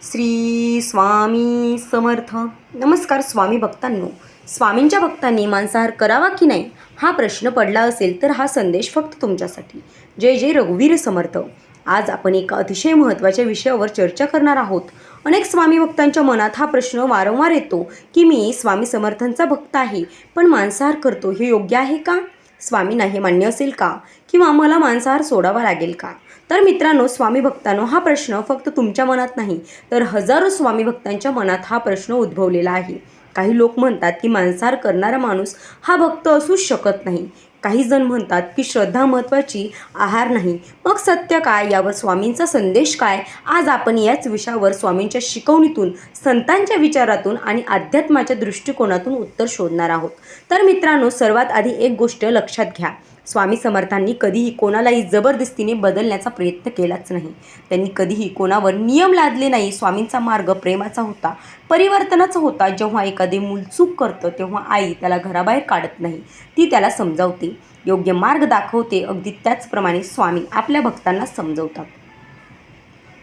श्री स्वामी समर्थ. नमस्कार स्वामी भक्तांनो. स्वामींच्या भक्तांनी मांसाहार करावा की नाही हा प्रश्न पडला असेल तर हा संदेश फक्त तुमच्यासाठी. जय जय रघुवीर समर्थ. आज आपण एका अतिशय महत्त्वाच्या विषयावर चर्चा करणार आहोत. अनेक स्वामी भक्तांच्या मनात हा प्रश्न वारंवार येतो की मी स्वामी समर्थांचा भक्त आहे पण मांसाहार करतो, हे योग्य आहे का? स्वामींना हे मान्य असेल का? किंवा मला मांसाहार सोडावा लागेल का? तर मित्रांनो, स्वामी भक्तांनो, हा प्रश्न फक्त तुमच्या मनात नाही तर हजारो स्वामी भक्तांच्या मनात हा प्रश्न उद्भवलेला आहे. काही लोक म्हणतात की मांसाहार करणारा माणूस हा भक्त असूच शकत नाही. काही जण म्हणतात की श्रद्धा महत्त्वाची, आहार नाही. मग सत्य काय? यावर स्वामींचा संदेश काय? आज आपण याच विषयावर स्वामींच्या शिकवणीतून, संतांच्या विचारातून आणि अध्यात्माच्या दृष्टिकोनातून उत्तर शोधणार आहोत. तर मित्रांनो, सर्वात आधी एक गोष्ट लक्षात घ्या. स्वामी समर्थांनी कधीही कोणालाही जबरदस्तीने बदलण्याचा प्रयत्न केलाच नाही. त्यांनी कधीही कोणावर नियम लादले नाही. स्वामींचा मार्ग प्रेमाचा होता, परिवर्तनाचा होता. जेव्हा एखादे मूल चूक करतं तेव्हा आई त्याला घराबाहेर काढत नाही, ती त्याला समजावते, योग्य मार्ग दाखवते. अगदी त्याचप्रमाणे स्वामी आपल्या भक्तांना समजवतात.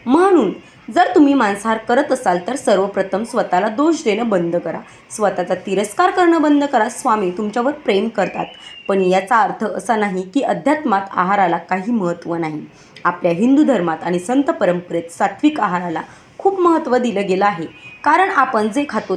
म्हणून जर तुम्ही मांसाहार करत असाल तर सर्वप्रथम स्वतःला दोष देणं बंद करा, स्वतःचा तिरस्कार करणं बंद करा. स्वामी तुमच्यावर प्रेम करतात, पण याचा अर्थ असा नाही की अध्यात्मात आहाराला काही महत्त्व नाही. आपल्या हिंदू धर्मात आणि संत परंपरेत सात्विक आहाराला खूप महत्त्व दिलं गेलं आहे. कारण आपण जे खातो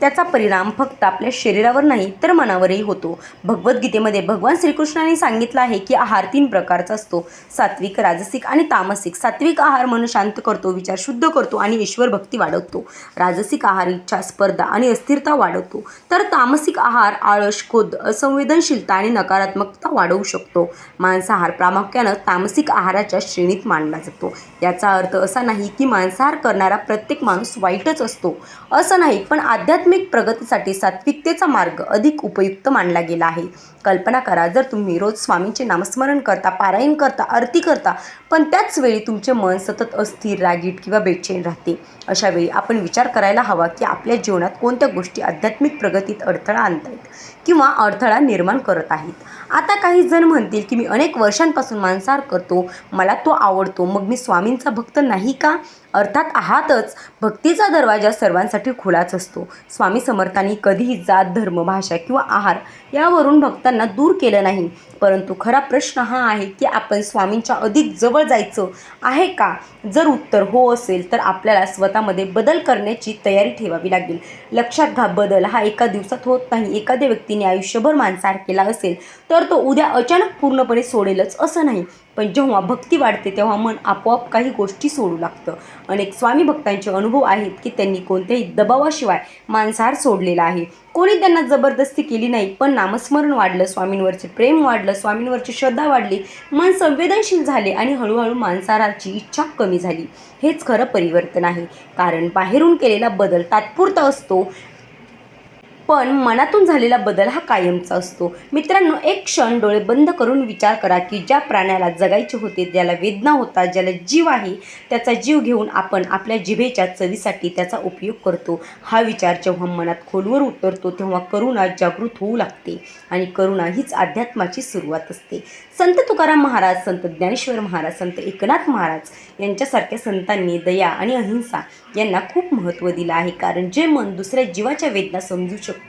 त्याचा परिणाम फक्त आपल्या शरीरावर नाही तर मनावरही होतो. भगवद्गीतेमध्ये भगवान श्रीकृष्णाने सांगितलं आहे की आहार 3 प्रकारचा असतो: सात्विक, राजसिक आणि तामसिक. सात्विक आहार मन शांत करतो, विचार शुद्ध करतो आणि ईश्वर भक्ती वाढवतो. राजसिक आहार इच्छा, स्पर्धा आणि अस्थिरता वाढवतो. तर तामसिक आहार आळस, क्रोध, असंवेदनशीलता आणि नकारात्मकता वाढवू शकतो. मांसाहार प्रामुख्यानं तामसिक आहाराच्या श्रेणीत मानला जातो. याचा अर्थ असा नाही की मांसाहार करणारा प्रत्येक माणूस वाईटच असतो, असं नाही. पण आध्यात्मिक प्रगतीसाठी सात्विकतेचा मार्ग अधिक उपयुक्त मानला गेला आहे. कल्पना करा, जर तुम्ही रोज स्वामींचे नामस्मरण करता, पारायण करता, आरती करता, पण त्याच वेळी तुमचे मन सतत अस्थिर, रागीट किंवा बेचैन राहते. अशा वेळी आपण विचार करायला हवा की आपल्या जीवनात कोणत्या गोष्टी आध्यात्मिक प्रगतीत अडथळा आणतायत किंवा अडथळा निर्माण करत आहेत. आता काही जण म्हणतील की मी अनेक वर्षांपासून मांसाहार करतो, मला तो आवडतो, मग मी स्वामींचा भक्त नाही का? अर्थात आहातच. भक्तीचा दरवाजा सर्वांसाठी खुलाच असतो. स्वामी समर्थांनी कधीही जात, धर्म, भाषा किंवा आहार यावरून भक्तांना दूर केलं नाही. परंतु खरा प्रश्न हा आहे की आपण स्वामींच्या अधिक जवळ जायचं आहे का? जर उत्तर हो असेल तर आपल्याला स्वतःमध्ये बदल करण्याची तयारी ठेवावी लागेल. लक्षात घ्या, बदल हा एका दिवसात होत नाही. एखाद्या व्यक्तीने आयुष्यभर मांसाहार केला असेल तर तो उद्या अचानक पूर्णपणे सोडेलच असं नाही. पण जेव्हा भक्ती वाढते तेव्हा मन आपोआप काही गोष्टी सोडू लागतं. अनेक स्वामी भक्तांचे अनुभव आहेत की त्यांनी कोणत्याही दबावाशिवाय मांसाहार सोडलेला आहे. कोणी त्यांना जबरदस्ती केली नाही, पण नामस्मरण वाढलं, स्वामींवरचे प्रेम वाढलं, स्वामींवरची श्रद्धा वाढली, मन संवेदनशील झाले आणि हळूहळू मांसाहाराची इच्छा कमी झाली. हेच खरं परिवर्तन आहे. कारण बाहेरून केलेला बदल तात्पुरता असतो, पण मनातून झालेला बदल हा कायमचा असतो. मित्रांनो, एक क्षण डोळे बंद करून विचार करा की ज्या प्राण्याला जगायचे होते, ज्याला वेदना होता, ज्याला जीव आहे, त्याचा जीव घेऊन आपण आपल्या जिभेच्या चवीसाठी त्याचा उपयोग करतो. हा विचार जेव्हा मनात खोलवर उतरतो तेव्हा करुणा जागृत होऊ लागते आणि करुणा हीच अध्यात्माची सुरुवात असते. संत तुकाराम महाराज, संत ज्ञानेश्वर महाराज, संत एकनाथ महाराज यांच्यासारख्या संतांनी दया आणि अहिंसा यांना खूप महत्त्व दिलं आहे. कारण जे मन दुसऱ्या जीवाच्या वेदना समजू शकतं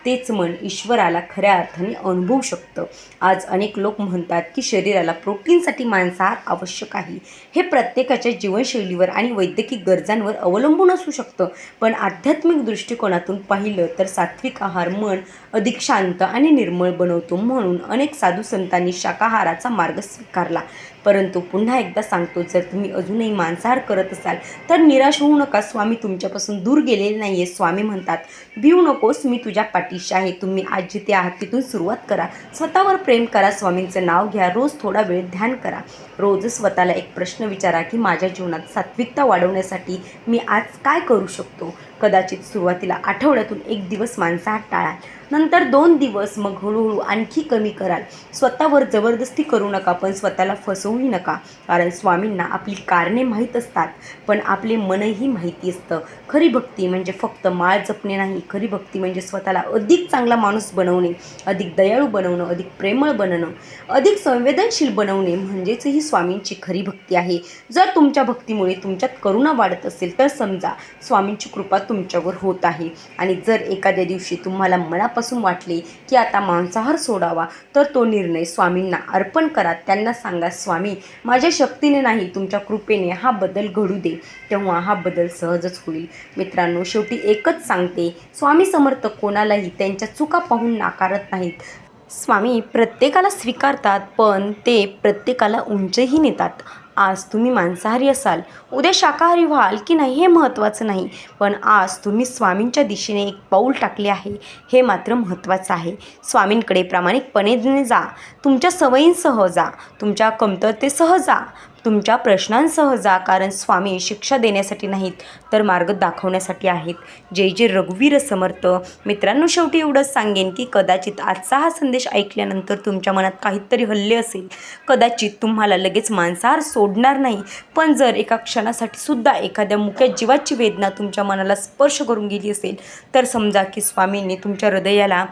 तेच मन ईश्वराला खऱ्या अर्थाने अनुभवू शकतं. आज अनेक लोक म्हणतात की शरीराला प्रोटीनसाठी मांसाहार आवश्यक आहे. हे प्रत्येकाच्या जीवनशैलीवर आणि वैद्यकीय गरजांवर अवलंबून असू शकतं. पण आध्यात्मिक दृष्टिकोनातून पाहिलं तर सात्विक आहार मन अधिक शांत आणि निर्मळ बनवतो. म्हणून अनेक साधू संतांनी शाकाहाराचा मार्ग स्वीकारला. परंतु पुन्हा एकदा सांगतो, जर तुम्ही अजूनही मांसाहार करत असाल तर निराश होऊ नका. स्वामी तुमच्यापासून दूर गेलेले नाही आहे. स्वामी म्हणतात, भिवू नकोस, मी तुझ्या पाठीशी आहे. तुम्ही आज जिथे आहात तिथून सुरुवात करा. स्वतःवर प्रेम करा, स्वामींचं नाव घ्या, रोज थोडा वेळ ध्यान करा. रोज स्वतःला एक प्रश्न विचारा की माझ्या जीवनात सात्विकता वाढवण्यासाठी मी आज काय करू शकतो? कदाचित सुरुवातीला आठवड्यातून 1 दिवस मांसाहार टाळाल, नंतर 2 दिवस, मग हळूहळू आणखी कमी कराल. स्वतःवर जबरदस्ती करू नका, पण स्वतःला फसवूही नका. कारण स्वामींना आपली कारणे माहीत असतात, पण आपले मनही माहिती असतं. खरी भक्ती म्हणजे फक्त माळ जपणे नाही. खरी भक्ती म्हणजे स्वतःला अधिक चांगला माणूस बनवणे, अधिक दयाळू बनवणं, अधिक प्रेमळ बनणं, अधिक संवेदनशील बनवणे म्हणजेच ही स्वामींची खरी भक्ती आहे. जर तुमच्या भक्तीमुळे तुमच्यात करुणा वाढत असेल तर समजा स्वामींची कृपा तुमच्यावर होत आहे. आणि जर एखाद्या दिवशी तुम्हाला मनापासून वाटले की आता मांसाहार सोडावा, तर तो निर्णय स्वामींना अर्पण करा. त्यांना सांगा, स्वामी, माझ्या शक्तीने नाही, तुमच्या कृपेने हा बदल घडू दे. तेव्हा हा बदल सहजच होईल. मित्रांनो, शेवटी एकच सांगते, स्वामी समर्थ कोणालाही त्यांच्या चुका पाहून नाकारत नाहीत. स्वामी प्रत्येकाला स्वीकारतात, पण ते प्रत्येकाला उंचही नेतात. आज तुम्ही मांसाहारी असाल, उद्या शाकाहारी व्हाल की नाही हे महत्त्वाचं नाही, पण आज तुम्ही स्वामींच्या दिशेने एक पाऊल टाकले आहे, हे मात्र महत्त्वाचं आहे. स्वामींकडे प्रामाणिकपणे जा, तुमच्या सवयींसह जा, तुमच्या कमतरतेसह जा, तुमच्या प्रश्नांसह जा. कारण स्वामी शिक्षा देण्यासाठी नाहीत, तर मार्ग दाखवण्यासाठी आहेत. जय जय रघुवीर समर्थ. मित्रांनो, शेवटी एवढंच सांगेन की कदाचित आजचा हा संदेश ऐकल्यानंतर तुमच्या मनात काहीतरी हल्ले असेल. कदाचित तुम्हाला लगेच मांसाहार सोडणार नाही, पण जर एका क्षणासाठी सुद्धा एखाद्या मुक्या जीवाची वेदना तुमच्या मनाला स्पर्श करून गेली असेल, तर समजा की स्वामींनी तुमच्या हृदयाला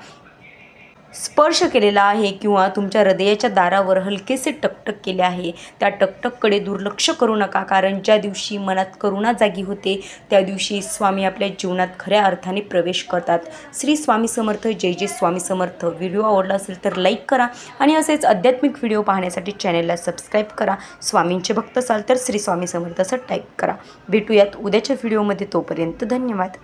स्पर्श केलेला आहे किंवा तुमच्या हृदयाच्या दारावर हलकेसे टकटक केले आहे. त्या टकटककडे दुर्लक्ष करू नका, कारण ज्या दिवशी मनात करुणा जागी होते, त्या दिवशी स्वामी आपल्या जीवनात खऱ्या अर्थाने प्रवेश करतात. श्री स्वामी समर्थ. जय जय स्वामी समर्थ. व्हिडिओ आवडला असेल तर लाईक करा आणि असेच आध्यात्मिक व्हिडिओ पाहण्यासाठी चॅनलला सबस्क्राईब करा. स्वामींचे भक्त असाल तर श्री स्वामी समर्थ असं टाईप करा. भेटूयात उद्याच्या व्हिडिओमध्ये. तोपर्यंत धन्यवाद.